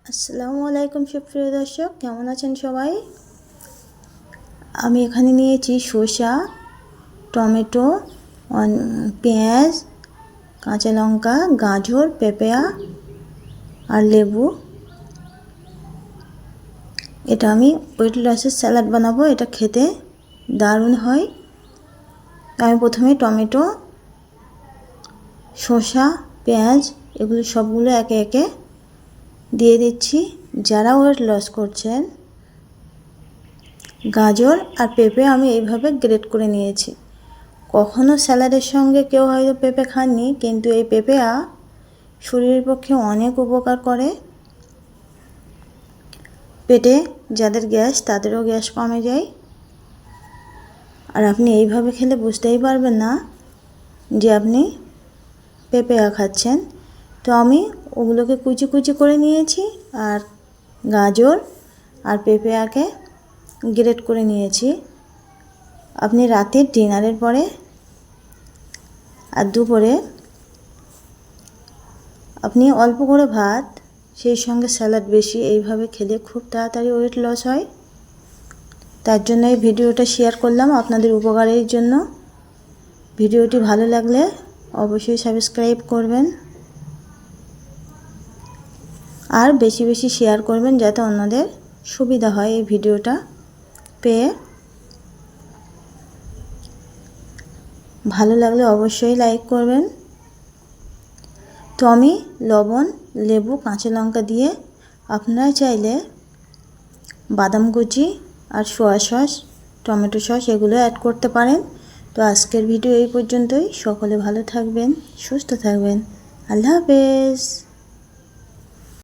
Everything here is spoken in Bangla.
আসসালামু আলাইকুম সুপ্রিয় দর্শক, কেমন আছেন সবাই? আমি এখানে নিয়েছি শসা, টমেটো, পেঁয়াজ, কাঁচা লঙ্কা, গাজর, পেঁপে আর লেবু। এটা আমি ওয়েট লসের স্যালাড বানাবো। এটা খেতে দারুণ হয়। আমি প্রথমে টমেটো, শসা, পেঁয়াজ এগুলো সবগুলো একে একে দিয়ে দিচ্ছি। যারা ওয়েট লস করছেন, গাজর আর পেঁপে আমি এইভাবে গ্রেট করে নিয়েছি। কখনো স্যালাডের সঙ্গে কেউ হয়তো পেঁপে খাননি, কিন্তু এই পেঁপে শরীরের পক্ষে অনেক উপকার করে। পেটে যাদের গ্যাস, তাদেরও গ্যাস কমে যায়। আর আপনি এইভাবে খেলে বুঝতেই পারবেন না যে আপনি পেঁপে খাচ্ছেন। তো আমি ওগুলোকে কুচি কুচি করে নিয়েছি, আর গাজর আর পেঁপেকে গ্রেট করে নিয়েছি। আপনি রাতের ডিনারের পরে আর দুপুরে আপনি অল্প করে ভাত, সেই সঙ্গে স্যালাড বেশি, এইভাবে খেলে খুব তাড়াতাড়ি ওয়েট লস হয়। তার জন্য এই ভিডিওটা শেয়ার করলাম আপনাদের উপকারের জন্য। ভিডিওটি ভালো লাগলে অবশ্যই সাবস্ক্রাইব করবেন আর বেশি বেশি শেয়ার করবেন, যাতে অন্যদের সুবিধা হয় এই ভিডিওটা পেয়ে। ভালো লাগলে অবশ্যই লাইক করবেন। তো আমি লবণ, লেবু, কাঁচা লঙ্কা দিয়ে, আপনারা চাইলে বাদাম কুচি আর সোয়া সস, টমেটো সস এগুলো অ্যাড করতে পারেন। তো আজকের ভিডিও এই পর্যন্তই। সকলে ভালো থাকবেন, সুস্থ থাকবেন। আল্লাহ হাফেজ।